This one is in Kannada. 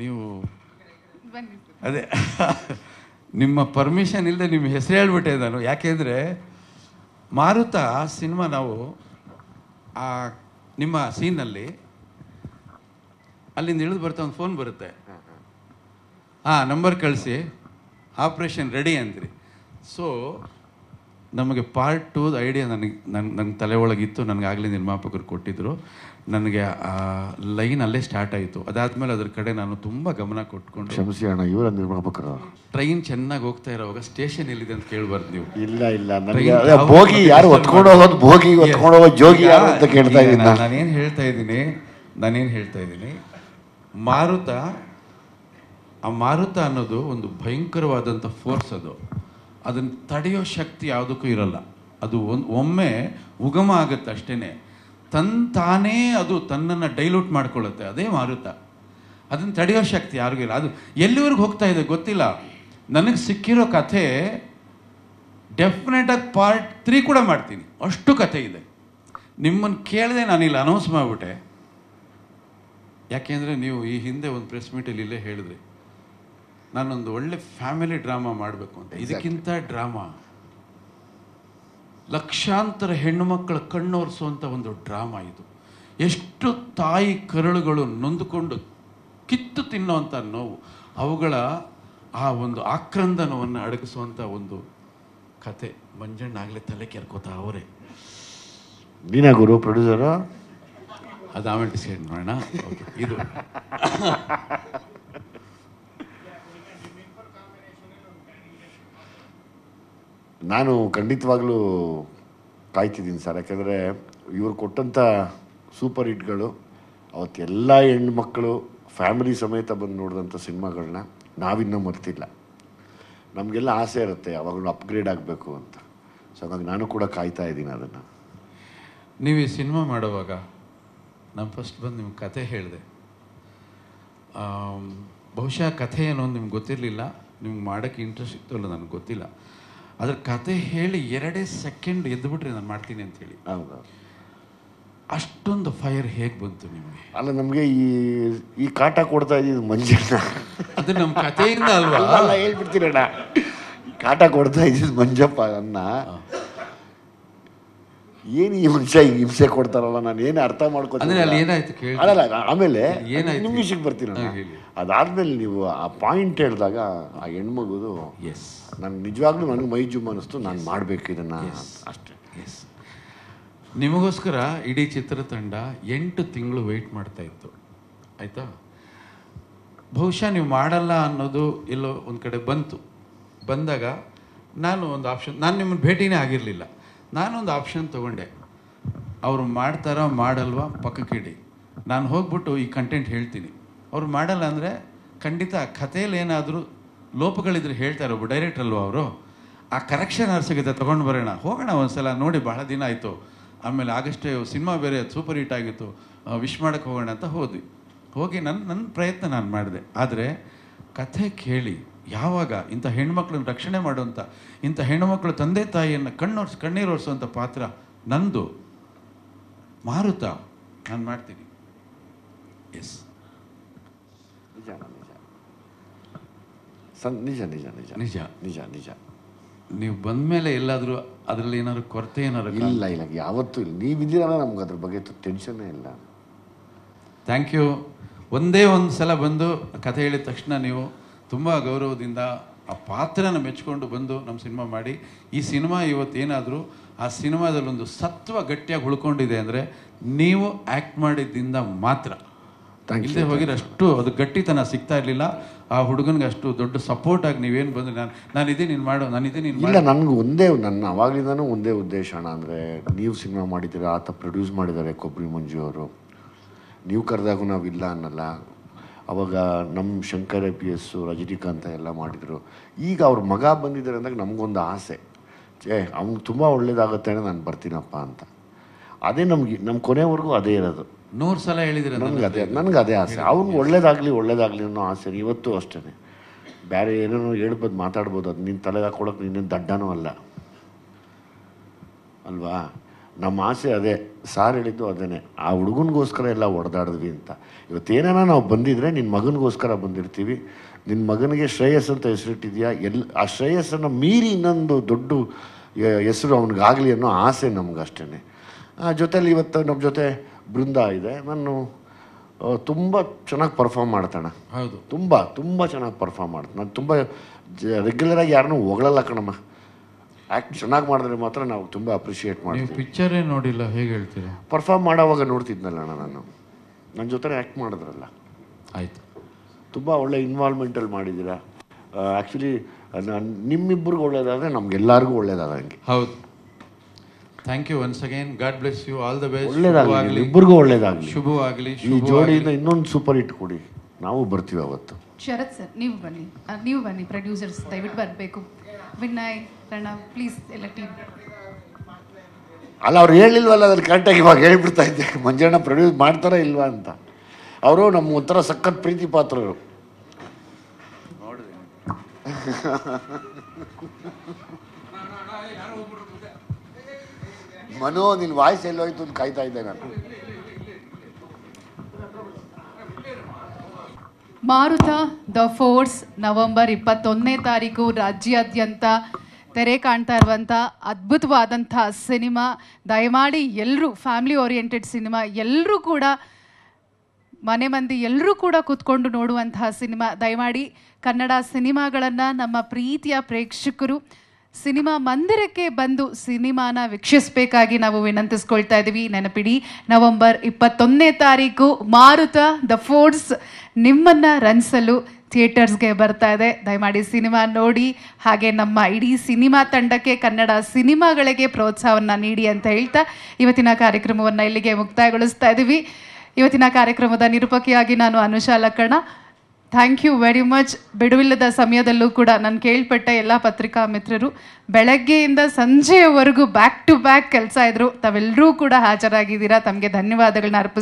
ನೀವು ಅದೇ ನಿಮ್ಮ ಪರ್ಮಿಷನ್ ಇಲ್ಲದೆ ನಿಮ್ಮ ಹೆಸರು ಹೇಳ್ಬಿಟ್ಟೆ ನಾನು. ಯಾಕೆಂದರೆ ಮಾರುತ ಸಿನಿಮಾ ನಾವು ಆ ನಿಮ್ಮ ಸೀನಲ್ಲಿ ಅಲ್ಲಿಂದ ಇಳಿದು ಬರ್ತಾ ಒಂದು ಫೋನ್ ಬರುತ್ತೆ, ನಂಬರ್ ಕಳಿಸಿ ಆಪ್ರೇಷನ್ ರೆಡಿ ಅಂದ್ರಿ. ಸೊ ನಮಗೆ ಪಾರ್ಟ್ 2 ಐಡಿಯಾ ನನ್ನ ತಲೆ ಒಳಗಿತ್ತು. ನನಗಾಗಲೇ ನಿರ್ಮಾಪಕರು ಕೊಟ್ಟಿದ್ದರು. ನನಗೆ ಆ ಲೈನ್ ಅಲ್ಲೇ ಸ್ಟಾರ್ಟ್ ಆಯಿತು. ಅದಾದಮೇಲೆ ಅದ್ರ ಕಡೆ ನಾನು ತುಂಬ ಗಮನ ಕೊಟ್ಕೊಂಡು, ಕ್ಷಮಿಸಿ ಅಣ್ಣ, ಇವರ ನಿರ್ಮಾಪಕರು ಟ್ರೈನ್ ಚೆನ್ನಾಗಿ ಹೋಗ್ತಾ ಇರೋವಾಗ ಸ್ಟೇಷನ್ ಎಲ್ಲಿದೆ ಅಂತ ಕೇಳಬಾರ್ದು ನೀವು. ಇಲ್ಲ, ಭೋಗಿ ಯಾರು ಹೊತ್ಕೊಂಡು ಹೋಗೋದು, ಭೋಗಿ ಹೊತ್ಕೊಂಡು ಹೋಗೋ ಜೋಗಿ ಯಾರು ಅಂತ ಕೇಳ್ತಾ ಇದ್ದೀನಿ. ನಾನೇನು ಹೇಳ್ತಾ ಇದ್ದೀನಿ, ಮಾರುತ ಅನ್ನೋದು ಒಂದು ಭಯಂಕರವಾದಂಥ ಫೋರ್ಸ್. ಅದನ್ನು ತಡೆಯೋ ಶಕ್ತಿ ಯಾವುದಕ್ಕೂ ಇರಲ್ಲ. ಅದು ಒಮ್ಮೆ ಉಗಮ ಆಗುತ್ತೆ ಅಷ್ಟೇ, ತಾನೇ ಅದು ತನ್ನನ್ನು ಡೈಲ್ಯೂಟ್ ಮಾಡ್ಕೊಳ್ಳುತ್ತೆ. ಅದೇ ಮಾರುತ. ಅದನ್ನು ತಡೆಯೋ ಶಕ್ತಿ ಯಾರಿಗೂ ಇಲ್ಲ. ಅದು ಎಲ್ಲಿವರೆಗೂ ಹೋಗ್ತಾ ಇದೆ ಗೊತ್ತಿಲ್ಲ. ನನಗೆ ಸಿಕ್ಕಿರೋ ಕಥೆ ಡೆಫಿನೆಟಾಗಿ ಪಾರ್ಟ್ 3 ಕೂಡ ಮಾಡ್ತೀನಿ, ಅಷ್ಟು ಕಥೆ ಇದೆ. ನಿಮ್ಮನ್ನು ಕೇಳದೆ ನಾನಿಲ್ಲಿ ಅನೌನ್ಸ್ ಮಾಡಿಬಿಟ್ಟೆ. ಯಾಕೆಂದರೆ ನೀವು ಈ ಹಿಂದೆ ಒಂದು ಪ್ರೆಸ್ ಮೀಟಲ್ಲಿ ಇಲ್ಲೇ ಹೇಳಿದ್ರಿ, ನಾನೊಂದು ಒಳ್ಳೆ ಫ್ಯಾಮಿಲಿ ಡ್ರಾಮಾ ಮಾಡಬೇಕು ಅಂತ. ಇದಕ್ಕಿಂತ ಡ್ರಾಮಾ, ಲಕ್ಷಾಂತರ ಹೆಣ್ಣು ಮಕ್ಕಳ ಕಣ್ಣೋರಿಸುವಂಥ ಒಂದು ಡ್ರಾಮಾ ಇದು. ಎಷ್ಟು ತಾಯಿ ಕರುಳುಗಳು ನೊಂದುಕೊಂಡು ಕಿತ್ತು ತಿನ್ನೋವಂಥ ನೋವು, ಅವುಗಳ ಆ ಒಂದು ಆಕ್ರಂದನವನ್ನು ಅಡಗಿಸುವಂಥ ಒಂದು ಕತೆ. ಮಂಜಣ್ಣ ಆಗಲೇ ತಲೆ ಕೆರ್ಕೋತಾ ಅವರೇ. ನೀನಾ ಗುರು ಪ್ರೊಡ್ಯೂಸರು? ಅದು ಆಮೇಲೆ ಡಿಸೈಡ್ ಮಾಡೋಣ. ಇದು ನಾನು ಖಂಡಿತವಾಗ್ಲೂ ಕಾಯ್ತಿದ್ದೀನಿ ಸರ್. ಯಾಕೆಂದರೆ ಇವರು ಕೊಟ್ಟಂಥ ಸೂಪರ್ ಹಿಟ್ಗಳು, ಅವತ್ತೆಲ್ಲ ಹೆಣ್ಮಕ್ಳು ಫ್ಯಾಮಿಲಿ ಸಮೇತ ಬಂದು ನೋಡಿದಂಥ ಸಿನಿಮಾಗಳನ್ನ ನಾವಿನ್ನೂ ಮರ್ತಿಲ್ಲ. ನಮಗೆಲ್ಲ ಆಸೆ ಇರುತ್ತೆ ಯಾವಾಗಲೂ ಅಪ್ಗ್ರೇಡ್ ಆಗಬೇಕು ಅಂತ. ಸೊ ಹಾಗಾಗಿ ನಾನು ಕೂಡ ಕಾಯ್ತಾ ಇದ್ದೀನಿ ಅದನ್ನು. ನೀವು ಈ ಸಿನಿಮಾ ಮಾಡುವಾಗ ನಾನು ಫಸ್ಟ್ ಬಂದು ನಿಮ್ಗೆ ಕಥೆ ಹೇಳಿದೆ. ಬಹುಶಃ ಕಥೆ ಏನೋ ನಿಮ್ಗೆ ಗೊತ್ತಿರಲಿಲ್ಲ, ನಿಮ್ಗೆ ಮಾಡೋಕ್ಕೆ ಇಂಟ್ರೆಸ್ಟ್ ಇತ್ತು ಅಲ್ಲ ನನಗೆ ಗೊತ್ತಿಲ್ಲ. ಅದ್ರ ಕತೆ ಹೇಳಿ 2 ಸೆಕೆಂಡ್ ಎದ್ದುಬಿಟ್ರೆ ನಾನು ಮಾಡ್ತೀನಿ ಅಂತೇಳಿ. ಹೌದು. ಅಷ್ಟೊಂದು ಫೈರ್ ಹೇಗೆ ಬಂತು ನಿಮಗೆ? ಅಲ್ಲ, ನಮಗೆ ಈ ಕಾಟ ಕೊಡ್ತಾ ಇದ್ದೀವಿ ಮಂಜಣ್ಣ. ಅದು ನಮ್ಮ ಕಥೆಯಿಂದ ಅಲ್ವಾ? ಅಲ್ಲ, ಹೇಳ್ಬಿಡ್ತೀರಣ್ಣ, ಕಾಟ ಕೊಡ್ತಾ ಇದ್ದಿದ್ದು ಮಂಜಪ್ಪ ಅನ್ನ. ಏನು ಈ ಮನುಷ್ಯ ಹಿಂಸೆ ಕೊಡ್ತಾರಲ್ಲ, ನಾನು ಏನು ಅರ್ಥ ಮಾಡ್ಕೊತೀನಿ. ಅಲ್ಲಿ ಏನಾಯ್ತು ಕೇಳಿ. ಅಲ್ಲ, ಆಮೇಲೆ ಏನಾಯ್ತು ನಿಮ್ಮ ವಿಷಯಕ್ಕೆ ಬರ್ತೀನಿ. ಅದಾದ್ಮೇಲೆ ನೀವು ಆ ಪಾಯಿಂಟ್ ಹೇಳಿದಾಗ ಆ ಹೆಣ್ಮಗುದು ನನ್ಗೆ ನಿಜವಾಗ್ಲೂ ನನಗೆ ಮೈ ಜುಮ್ ಅನ್ನಿಸ್ತು. ನಾನು ಮಾಡಬೇಕು ಇದನ್ನು ಅಷ್ಟೇ. ನಿಮಗೋಸ್ಕರ ಇಡೀ ಚಿತ್ರತಂಡ 8 ತಿಂಗಳು ವೆಯ್ಟ್ ಮಾಡ್ತಾ ಇತ್ತು, ಆಯಿತಾ? ಬಹುಶಃ ನೀವು ಮಾಡಲ್ಲ ಅನ್ನೋದು ಎಲ್ಲೋ ಒಂದು ಕಡೆ ಬಂದಾಗ ನಾನು ಒಂದು ಆಪ್ಷನ್, ನಾನು ನಿಮ್ಮನ್ನು ಭೇಟಿನೇ ಆಗಿರಲಿಲ್ಲ, ನಾನೊಂದು ಆಪ್ಷನ್ ತೊಗೊಂಡೆ. ಅವರು ಮಾಡ್ತಾರೋ ಮಾಡಲ್ವಾ ಪಕ್ಕಕ್ಕಿಡಿ, ನಾನು ಹೋಗ್ಬಿಟ್ಟು ಈ ಕಂಟೆಂಟ್ ಹೇಳ್ತೀನಿ. ಅವ್ರು ಮಾಡಲ್ಲ ಅಂದರೆ ಖಂಡಿತ ಕಥೆಯಲ್ಲಿ ಏನಾದರೂ ಲೋಪಗಳಿದ್ರೆ ಹೇಳ್ತಾರೆ. ಒಬ್ಬ ಡೈರೆಕ್ಟರ್ ಅಲ್ವ ಅವರು, ಆ ಕರೆಕ್ಷನ್ ಸಿಗುತ್ತೆ, ತೊಗೊಂಡು ಬರೋಣ, ಹೋಗೋಣ ಒಂದು ಸಲ ನೋಡಿ, ಬಹಳ ದಿನ ಆಯಿತು. ಆಮೇಲೆ ಆಗಷ್ಟೇ ಸಿನಿಮಾ ಬೇರೆ ಸೂಪರ್ ಹಿಟ್ ಆಗಿತ್ತು, ವಿಶ್ ಮಾಡೋಕ್ಕೆ ಹೋಗೋಣ ಅಂತ ಹೋಗಿ ನನ್ನ ಪ್ರಯತ್ನ ನಾನು ಮಾಡಿದೆ. ಆದರೆ ಕಥೆ ಕೇಳಿ ಯಾವಾಗ ಇಂಥ ಹೆಣ್ಮಕ್ಳನ್ನ ರಕ್ಷಣೆ ಮಾಡುವಂಥ, ಇಂಥ ಹೆಣ್ಣುಮಕ್ಕಳು ತಂದೆ ತಾಯಿಯನ್ನು ಕಣ್ಣೀರೋರಿಸುವಂಥ ಪಾತ್ರ ನಂದು, ಮಾರುತ, ನಾನು ಮಾಡ್ತೀನಿ. ಎಸ್, ನಿಜ ನಿಜ ನಿಜ ನಿಜ ನಿಜ ನಿಜ. ನೀವು ಬಂದ ಮೇಲೆ ಎಲ್ಲಾದರೂ ಅದರಲ್ಲಿ ಏನಾದ್ರು ಕೊರತೆ ಏನಾದ್ರು? ಇಲ್ಲ ಇಲ್ಲ, ಯಾವತ್ತೂ ಇಲ್ಲ. ನೀವಿದ್ದೀರಲ್ಲ, ನಮ್ಗೆ ಅದ್ರ ಬಗ್ಗೆ ಟೆನ್ಷನ್ನೇ ಇಲ್ಲ. Thank you. ಒಂದೇ ಒಂದು ಸಲ ಬಂದು ಕಥೆ ಹೇಳಿದ ತಕ್ಷಣ ನೀವು ತುಂಬ ಗೌರವದಿಂದ ಆ ಪಾತ್ರನ ಮೆಚ್ಕೊಂಡು ಬಂದು ನಮ್ಮ ಸಿನಿಮಾ ಮಾಡಿ, ಈ ಸಿನಿಮಾ ಇವತ್ತೇನಾದರೂ ಆ ಸಿನಿಮಾದಲ್ಲೊಂದು ಸತ್ವ ಗಟ್ಟಿಯಾಗಿ ಉಳ್ಕೊಂಡಿದೆ ಅಂದರೆ ನೀವು ಆ್ಯಕ್ಟ್ ಮಾಡಿದ್ದರಿಂದ ಮಾತ್ರ. ಇಲ್ಲದೆ ಹೋಗಿರೋ ಅಷ್ಟು ಅದು ಗಟ್ಟಿತನ ಸಿಗ್ತಾ ಇರಲಿಲ್ಲ. ಆ ಹುಡುಗನಿಗೆ ಅಷ್ಟು ದೊಡ್ಡ ಸಪೋರ್ಟ್ ಆಗಿ ನೀವೇನು ಬಂದರೆ ನಾನಿದೆ ನೀನು ಮಾಡು, ನಾನಿದೆ ನೀನು ಇಲ್ಲ. ನನಗೆ ನನ್ನ ಅವಾಗಲಿಂದನೂ ಒಂದೇ ಉದ್ದೇಶ ಅಣ್ಣ, ಅಂದರೆ ನೀವು ಸಿನಿಮಾ ಮಾಡಿದ್ದೀರ, ಆತ ಪ್ರೊಡ್ಯೂಸ್ ಮಾಡಿದ್ದಾರೆ ಕೊಬ್ಬರಿ ಮಂಜು ಅವರು. ನೀವು ಕರೆದಾಗೂ ನಾವಿಲ್ಲ ಅನ್ನಲ್ಲ. ಅವಾಗ ನಮ್ಮ ಶಂಕರ್ IPS, ರಜನಿಕಾಂತ ಎಲ್ಲ ಮಾಡಿದರು. ಈಗ ಅವ್ರ ಮಗ ಬಂದಿದ್ದಾರೆ ಅಂದಾಗ ನಮಗೊಂದು ಆಸೆ, ಅವ್ನಿಗೆ ತುಂಬ ಒಳ್ಳೇದಾಗುತ್ತೆ ಅಂದರೆ ನಾನು ಬರ್ತೀನಪ್ಪ ಅಂತ. ಅದೇ ನಮ್ಮ ಕೊನೆವರೆಗೂ ಅದೇ ಇರೋದು. 100 ಸಲ ಹೇಳಿದ್ರೆ ನನಗೆ ಅದೇ ಆಸೆ. ಅವ್ನಿಗೆ ಒಳ್ಳೇದಾಗಲಿ ಅನ್ನೋ ಆಸೆ ಇವತ್ತು ಅಷ್ಟೇ. ಬೇರೆ ಏನೇನೋ ಹೇಳ್ಬೋದು, ಮಾತಾಡ್ಬೋದು, ಅದು ನಿನ್ನ ತಲೆಗೆ ಹಾಕೊಳಕ್ಕೆ ನೀನೇನು ದಡ್ಡನೂ ಅಲ್ಲ ಅಲ್ವಾ? ನಮ್ಮ ಆಸೆ ಅದೇ, ಸಾರ್ ಹೇಳಿದ್ದು ಅದೇ, ಆ ಹುಡುಗನಿಗೋಸ್ಕರ ಎಲ್ಲ ಹೊಡೆದಾಡಿದ್ವಿ ಅಂತ. ಇವತ್ತೇನಾರ ನಾವು ಬಂದಿದ್ರೆ ನಿನ್ನ ಮಗನಿಗೋಸ್ಕರ ಬಂದಿರ್ತೀವಿ, ನಿನ್ನ ಮಗನಿಗೆ ಶ್ರೇಯಸ್ ಅಂತ ಹೆಸರಿಟ್ಟಿದ್ಯಾ, ಆ ಶ್ರೇಯಸ್ಸನ್ನು ಮೀರಿ ಇನ್ನೊಂದು ದೊಡ್ಡ ಹೆಸರು ಅವನಿಗಾಗಲಿ ಅನ್ನೋ ಆಸೆ ನಮಗಷ್ಟೇ. ಜೊತೆಲಿ ಇವತ್ತು ನಮ್ಮ ಜೊತೆ ಬೃಂದ ಇದೆ. ನಾನು ತುಂಬ ಚೆನ್ನಾಗಿ ಪರ್ಫಾರ್ಮ್ ಮಾಡ್ತಾನೆ. ಹೌದು, ತುಂಬ ಚೆನ್ನಾಗಿ ಪರ್ಫಾರ್ಮ್ ಮಾಡ್ತಾನೆ. ನಾನು ತುಂಬ ರೆಗ್ಯುಲರಾಗಿ ಯಾರನ್ನೂ ಹೊಗಳಲ್ಲ ಕಣಮ್ಮ. ಆ್ಯಕ್ಟ್ ಚೆನ್ನಾಗಿ ಮಾಡಿದ್ರೆ ಮಾತ್ರ ನಾವು ತುಂಬ ಅಪ್ರಿಷಿಯೇಟ್ ಮಾಡ್ತೀವಿ. ಪಿಕ್ಚರೇ ನೋಡಿಲ್ಲ, ಹೇಗೆ ಹೇಳ್ತೀರಾ? ಪರ್ಫಾರ್ಮ್ ಮಾಡೋವಾಗ ನೋಡ್ತಿದ್ನಲ್ಲ ನಾನು, ನನ್ನ ಜೊತೆ ಆ್ಯಕ್ಟ್ ಮಾಡಿದ್ರಲ್ಲ, ಆಯಿತು. ತುಂಬ ಒಳ್ಳೆ ಇನ್ವಾಲ್ವ್ಮೆಂಟಲ್ಲಿ ಮಾಡಿದ್ದೀರಾ. ಆ್ಯಕ್ಚುಲಿ ನಿಮ್ಮಿಬ್ಬರಿಗೂ ಒಳ್ಳೇದಾದರೆ ನಮಗೆಲ್ಲರಿಗೂ ಒಳ್ಳೇದಾದಂಗೆ. ಹೌದು, thank you once again. God bless you, all the best. ಒಳ್ಳೇದಾಗಲಿ, ಇಬ್ಬರಿಗೂ ಒಳ್ಳೇದಾಗಲಿ, ಶುಭವಾಗಲಿ. ಈ ಜೋಡಿಯಿಂದ ಇನ್ನೊಂದು ಸೂಪರ್ ಹಿಟ್ ಕೊಡಿ, ನಾವು ಬರ್ತೀವಿ ಅವತ್ತು. ಶರತ್ ಸರ್ ನೀವು ಬನ್ನಿ ಪ್ರೊಡ್ಯೂಸರ್ಸ್ ದಯವಿಟ್ಟು ಬರಬೇಕು. ವಿನಯ್, ಪ್ರಣವ್, ಪ್ಲೀಸ್ ಎಲ್ಲ ಟೀಮ್. ಅಲ್ಲ, ಅವ್ರು ಹೇಳಿಲ್ವಲ್ಲ, ಅದ್ರ ಕರೆಕ್ಟಾಗಿ ಇವಾಗ ಹೇಳ್ಬಿಡ್ತಾ ಇದ್ದೆ, ಮಂಜಣ್ಣ ಪ್ರೊಡ್ಯೂಸ್ ಮಾಡ್ತಾರಾ ಇಲ್ವಾ ಅಂತ. ಅವರು ನಮ್ಮ ಒಂಥರ ಸಖತ್ ಪ್ರೀತಿ ಪಾತ್ರರು. ಮನೋ, ನಿನ್ನ ವಾಯ್ಸ್ ಎಲ್ಲೋಯ್ತು ಅಂತ ಕಾಯ್ತಾ ಇದ್ದೆ ನಾನು. ಮಾರುತ ದ ಫೋರ್ಸ್ ನವೆಂಬರ್ 21ನೇ ತಾರೀಕು ರಾಜ್ಯಾದ್ಯಂತ ತೆರೆ ಕಾಣ್ತಾ ಇರುವಂಥ ಅದ್ಭುತವಾದಂಥ ಸಿನಿಮಾ. ದಯಮಾಡಿ ಎಲ್ಲರೂ, ಫ್ಯಾಮಿಲಿ ಓರಿಯೆಂಟೆಡ್ ಸಿನಿಮಾ, ಎಲ್ಲರೂ ಕೂಡ ಮನೆ ಮಂದಿ ಎಲ್ಲರೂ ಕೂಡ ಕೂತ್ಕೊಂಡು ನೋಡುವಂತಹ ಸಿನಿಮಾ. ದಯಮಾಡಿ ಕನ್ನಡ ಸಿನಿಮಾಗಳನ್ನು ನಮ್ಮ ಪ್ರೀತಿಯ ಪ್ರೇಕ್ಷಕರು ಸಿನಿಮಾ ಮಂದಿರಕ್ಕೆ ಬಂದು ಸಿನಿಮಾನ ವೀಕ್ಷಿಸಬೇಕಾಗಿ ನಾವು ವಿನಂತಿಸ್ಕೊಳ್ತಾ ಇದ್ದೀವಿ. ನೆನಪಿಡಿ, ನವೆಂಬರ್ 21ನೇ ತಾರೀಕು ಮಾರುತ ದ ಫೋರ್ಸ್ ನಿಮ್ಮನ್ನು ರಂಜಿಸಲು ಥಿಯೇಟರ್ಸ್ಗೆ ಬರ್ತಾ ಇದೆ. ದಯಮಾಡಿ ಸಿನಿಮಾ ನೋಡಿ, ಹಾಗೆ ನಮ್ಮ ಇಡೀ ಸಿನಿಮಾ ತಂಡಕ್ಕೆ, ಕನ್ನಡ ಸಿನಿಮಾಗಳಿಗೆ ಪ್ರೋತ್ಸಾಹವನ್ನು ನೀಡಿ ಅಂತ ಹೇಳ್ತಾ ಇವತ್ತಿನ ಕಾರ್ಯಕ್ರಮವನ್ನು ಇಲ್ಲಿಗೆ ಮುಕ್ತಾಯಗೊಳಿಸ್ತಾ ಇದ್ದೀವಿ. ಇವತ್ತಿನ ಕಾರ್ಯಕ್ರಮದ ನಿರೂಪಕಿಯಾಗಿ ನಾನು Anusha Lakkana. Thank you very much. ಬಿಡುವಿಲ್ಲದ ಸಮಯದಲ್ಲೂ ಕೂಡ ನಾನು ಕೇಳ್ಪಟ್ಟ ಎಲ್ಲ ಪತ್ರಿಕಾ ಮಿತ್ರರು ಬೆಳಗ್ಗೆಯಿಂದ ಸಂಜೆಯವರೆಗೂ ಬ್ಯಾಕ್ ಟು ಬ್ಯಾಕ್ ಕೆಲಸ ಇದ್ರು. ತಾವೆಲ್ಲರೂ ಕೂಡ ಹಾಜರಾಗಿದ್ದೀರಾ. ತಮಗೆ ಧನ್ಯವಾದಗಳನ್ನ ಅರ್ಪಿಸ್ತೀನಿ.